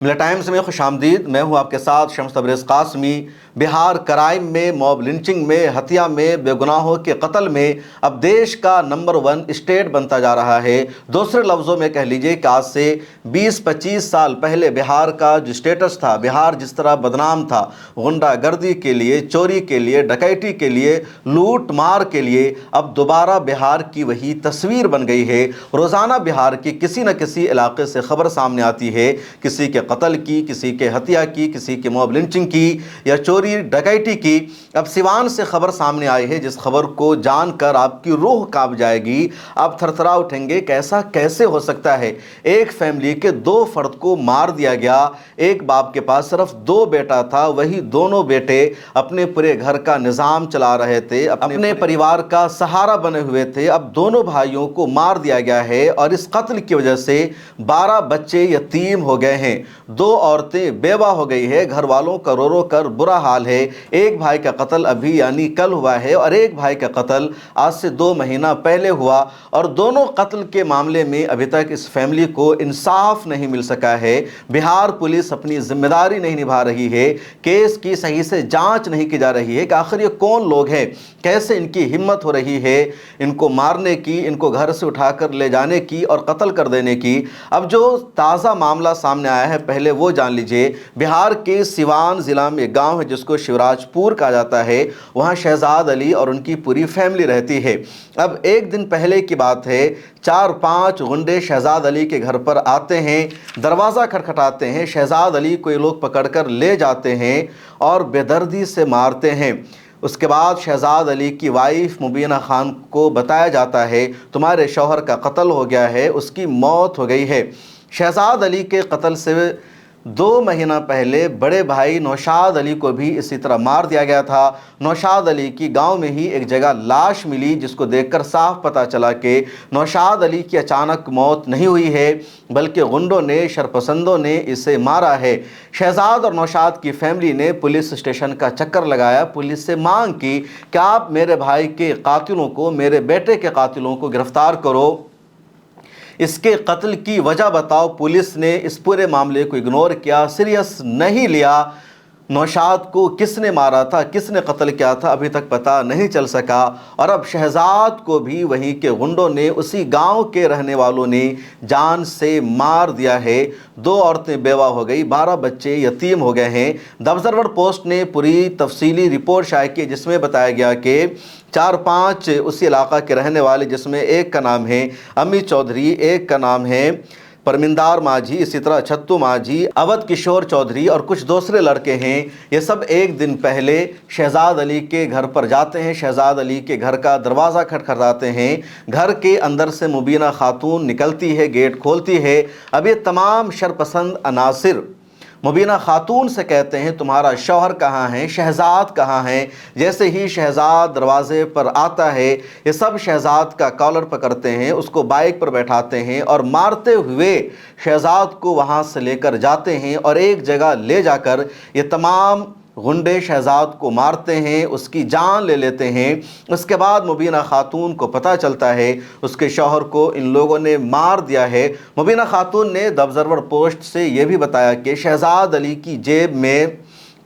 ملا ٹائمز میں خوش آمدید. میں ہوں آپ کے ساتھ شمس تبریز قاسمی. بہار کرائم میں، موب لنچنگ میں، ہتھیا میں، بے گناہوں کے قتل میں اب دیش کا نمبر 1 اسٹیٹ بنتا جا رہا ہے. دوسرے لفظوں میں کہہ لیجئے کہ آج سے 20-25 سال پہلے بہار کا جو اسٹیٹس تھا، بہار جس طرح بدنام تھا غنڈہ گردی کے لیے، چوری کے لیے، ڈکیتی کے لیے، لوٹ مار کے لیے، اب دوبارہ بہار کی وہی تصویر بن گئی ہے. روزانہ بہار کے کسی نہ کسی علاقے سے خبر سامنے آتی ہے، کسی کے قتل کی، کسی کے ہتیا کی، کسی کے موب لنچنگ کی یا چوری ڈکیتی کی. اب سیوان سے خبر سامنے آئی ہے جس خبر کو جان کر آپ کی روح کانپ جائے گی. آپ تھرتھرا اٹھیں گے کہ ایسا کیسے ہو سکتا ہے. ایک فیملی کے 2 فرد کو مار دیا گیا. ایک باپ کے پاس صرف 2 بیٹا تھا، وہی دونوں بیٹے اپنے پورے گھر کا نظام چلا رہے تھے، اپنے پریوار کا سہارا بنے ہوئے تھے. اب دونوں بھائیوں کو مار دیا گیا ہے اور اس قتل کی وجہ سے 12 بچے یتیم ہو گئے ہیں. 2 عورتیں بیوہ ہو گئی ہے. گھر والوں کا رو رو کر برا حال ہے. ایک بھائی کا قتل ابھی یعنی کل ہوا ہے اور ایک بھائی کا قتل آج سے 2 مہینہ پہلے ہوا، اور دونوں قتل کے معاملے میں ابھی تک اس فیملی کو انصاف نہیں مل سکا ہے. بہار پولیس اپنی ذمہ داری نہیں نبھا رہی ہے. کیس کی صحیح سے جانچ نہیں کی جا رہی ہے کہ آخر یہ کون لوگ ہیں، کیسے ان کی ہمت ہو رہی ہے ان کو مارنے کی، ان کو گھر سے اٹھا کر لے جانے کی اور قتل کر دینے کی. اب جو تازہ معاملہ سامنے آیا ہے پہلے وہ جان لیجئے. بہار کے سیوان ضلع میں ایک گاؤں ہے جس کو شیوراج پور کہا جاتا ہے. وہاں شہزاد علی اور ان کی پوری فیملی رہتی ہے. اب ایک دن پہلے کی بات ہے، 4-5 غنڈے شہزاد علی کے گھر پر آتے ہیں، دروازہ کھٹکھٹاتے ہیں. شہزاد علی کو یہ لوگ پکڑ کر لے جاتے ہیں اور بے دردی سے مارتے ہیں. اس کے بعد شہزاد علی کی وائف مبینہ خان کو بتایا جاتا ہے تمہارے شوہر کا قتل ہو گیا ہے، اس کی موت ہو گئی ہے. شہزاد علی کے قتل سے 2 مہینہ پہلے بڑے بھائی نوشاد علی کو بھی اسی طرح مار دیا گیا تھا. نوشاد علی کی گاؤں میں ہی ایک جگہ لاش ملی جس کو دیکھ کر صاف پتہ چلا کہ نوشاد علی کی اچانک موت نہیں ہوئی ہے بلکہ غنڈوں نے، شرپسندوں نے اسے مارا ہے. شہزاد اور نوشاد کی فیملی نے پولیس اسٹیشن کا چکر لگایا، پولیس سے مانگ کی کہ آپ میرے بھائی کے قاتلوں کو، میرے بیٹے کے قاتلوں کو گرفتار کرو، اس کے قتل کی وجہ بتاؤ. پولیس نے اس پورے معاملے کو اگنور کیا، سیریس نہیں لیا. نوشاد کو کس نے مارا تھا، کس نے قتل کیا تھا، ابھی تک پتہ نہیں چل سکا. اور اب شہزاد کو بھی وہیں کے غنڈوں نے، اسی گاؤں کے رہنے والوں نے جان سے مار دیا ہے. 2 عورتیں بیوہ ہو گئی، 12 بچے یتیم ہو گئے ہیں. دی آبزرور پوسٹ نے پوری تفصیلی رپورٹ شائع کی جس میں بتایا گیا کہ 4-5 اسی علاقہ کے رہنے والے، جس میں ایک کا نام ہے امی چودھری، ایک کا نام ہے پرمندار ماجھی، اسی طرح چھتو ماجھی، اودھ کشور چودھری اور کچھ دوسرے لڑکے ہیں. یہ سب ایک دن پہلے شہزاد علی کے گھر پر جاتے ہیں، شہزاد علی کے گھر کا دروازہ کھٹکھٹاتے ہیں. گھر کے اندر سے مبینہ خاتون نکلتی ہے، گیٹ کھولتی ہے. اب یہ تمام شرپسند عناصر مبینہ خاتون سے کہتے ہیں تمہارا شوہر کہاں ہے، شہزاد کہاں ہے. جیسے ہی شہزاد دروازے پر آتا ہے یہ سب شہزاد کا کالر پکڑتے ہیں، اس کو بائک پر بیٹھاتے ہیں اور مارتے ہوئے شہزاد کو وہاں سے لے کر جاتے ہیں اور ایک جگہ لے جا کر یہ تمام غنڈے شہزاد کو مارتے ہیں، اس کی جان لے لیتے ہیں. اس کے بعد مبینہ خاتون کو پتہ چلتا ہے اس کے شوہر کو ان لوگوں نے مار دیا ہے. مبینہ خاتون نے دی آبزرور پوسٹ سے یہ بھی بتایا کہ شہزاد علی کی جیب میں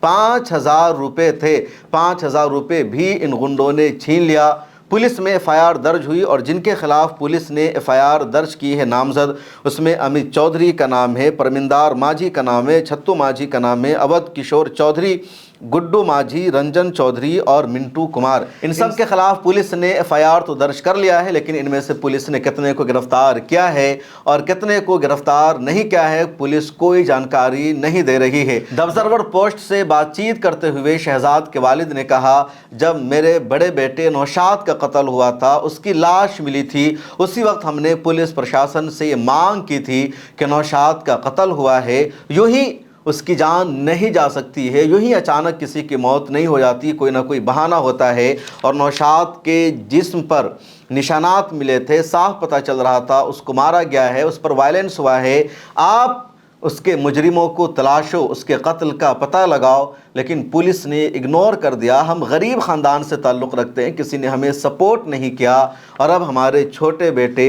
5,000 روپے تھے، 5,000 روپے بھی ان غنڈوں نے چھین لیا. پولیس میں ایف آئی آر درج ہوئی اور جن کے خلاف پولیس نے ایف آئی آر درج کی ہے نامزد، اس میں امیت چودھری کا نام ہے، پرمندار ماجھی کا نام ہے، چھتو ماجھی کا نام ہے، اودھ کشور چودھری، گڈو ماجھی، رنجن چودھری اور منٹو کمار. ان سب کے خلاف پولیس نے ایف آئی آر تو درج کر لیا ہے، لیکن ان میں سے پولیس نے کتنے کو گرفتار کیا ہے اور کتنے کو گرفتار نہیں کیا ہے پولیس کوئی جانکاری نہیں دے رہی ہے. دی آبزرور پوسٹ سے بات چیت کرتے ہوئے شہزاد کے والد نے کہا جب میرے بڑے بیٹے نوشاد کا قتل ہوا تھا، اس کی لاش ملی تھی، اسی وقت ہم نے پولیس پرشاسن سے یہ مانگ کی تھی کہ نوشاد کا قتل ہوا ہے، یوں ہی اس کی جان نہیں جا سکتی ہے، یوں ہی اچانک کسی کی موت نہیں ہو جاتی، کوئی نہ کوئی بہانہ ہوتا ہے. اور نوشاد کے جسم پر نشانات ملے تھے، صاف پتہ چل رہا تھا اس کو مارا گیا ہے، اس پر وائلنس ہوا ہے. آپ اس کے مجرموں کو تلاشو، اس کے قتل کا پتہ لگاؤ. لیکن پولیس نے اگنور کر دیا. ہم غریب خاندان سے تعلق رکھتے ہیں، کسی نے ہمیں سپورٹ نہیں کیا اور اب ہمارے چھوٹے بیٹے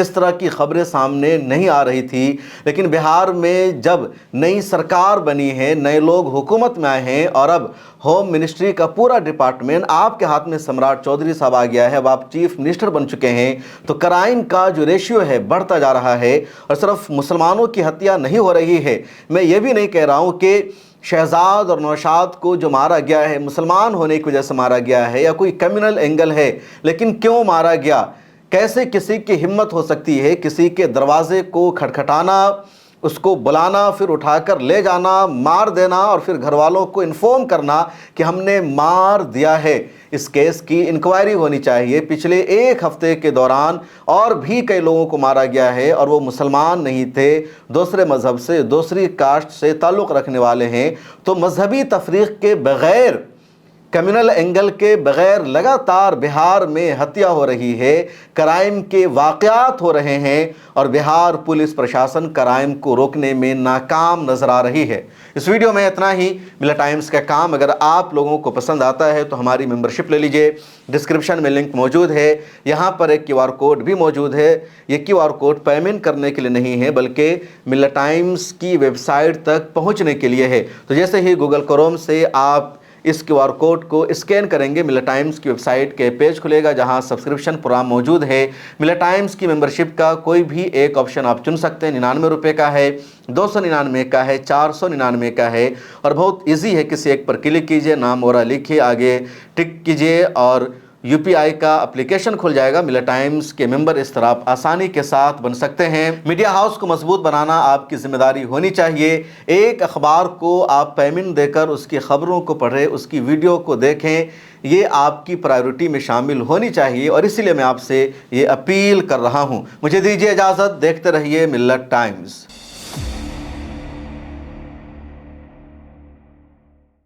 اس طرح کی خبریں سامنے نہیں آ رہی تھی، لیکن بہار میں جب نئی سرکار بنی ہے، نئے لوگ حکومت میں آئے ہیں اور اب ہوم منسٹری کا پورا ڈپارٹمنٹ آپ کے ہاتھ میں سمراٹ چودھری صاحب آ گیا ہے، اب آپ چیف منسٹر بن چکے ہیں، تو کرائم کا جو ریشیو ہے بڑھتا جا رہا ہے اور صرف مسلمانوں کی ہتیا نہیں ہو رہی ہے۔ میں یہ بھی نہیں کہہ رہا ہوں کہ شہزاد اور نوشاد کو جو مارا گیا ہے مسلمان ہونے کی وجہ سے مارا گیا ہے یا کوئی کمیونل اینگل ہے، لیکن کیوں مارا گیا؟ کیسے کسی کی ہمت ہو سکتی ہے کسی کے دروازے کو کھٹکھٹانا، اس کو بلانا، پھر اٹھا کر لے جانا، مار دینا اور پھر گھر والوں کو انفارم کرنا کہ ہم نے مار دیا ہے؟ اس کیس کی انکوائری ہونی چاہیے۔ پچھلے ایک ہفتے کے دوران اور بھی کئی لوگوں کو مارا گیا ہے اور وہ مسلمان نہیں تھے، دوسرے مذہب سے، دوسری کاسٹ سے تعلق رکھنے والے ہیں۔ تو مذہبی تفریق کے بغیر، کمیونل اینگل کے بغیر لگاتار بہار میں ہتیا ہو رہی ہے، کرائم کے واقعات ہو رہے ہیں اور بہار پولیس پرشاسن کرائم کو روکنے میں ناکام نظر آ رہی ہے۔ اس ویڈیو میں اتنا ہی۔ ملا ٹائمز کا کام اگر آپ لوگوں کو پسند آتا ہے تو ہماری ممبرشپ لے لیجئے، ڈسکرپشن میں لنک موجود ہے، یہاں پر ایک کیو آر کوڈ بھی موجود ہے۔ یہ کیو آر کوڈ پیمنٹ کرنے کے لیے نہیں ہے بلکہ ملا ٹائمز کی ویب سائٹ تک پہنچنے کے لیے ہے۔ تو جیسے ہی گوگل کروم سے آپ اس کیو آر کوڈ کو اسکین کریں گے، ملا ٹائمز کی ویب سائٹ کے پیج کھلے گا جہاں سبسکرپشن پروگرام موجود ہے۔ ملا ٹائمز کی ممبرشپ کا کوئی بھی ایک آپشن آپ چن سکتے ہیں، 99 روپے کا ہے، 299 کا ہے، 499 کا ہے اور بہت ایزی ہے۔ کسی ایک پر کلک کیجئے، نام وغیرہ لکھیے، آگے ٹک کیجئے اور یو پی آئی کا اپلیکیشن کھل جائے گا۔ ملا ٹائمز کے ممبر اس طرح آپ آسانی کے ساتھ بن سکتے ہیں۔ میڈیا ہاؤس کو مضبوط بنانا آپ کی ذمہ داری ہونی چاہیے۔ ایک اخبار کو آپ پیمنٹ دے کر اس کی خبروں کو پڑھیں، اس کی ویڈیو کو دیکھیں، یہ آپ کی پرائیورٹی میں شامل ہونی چاہیے اور اسی لیے میں آپ سے یہ اپیل کر رہا ہوں۔ مجھے دیجیے اجازت، دیکھتے رہیے ملت ٹائمز۔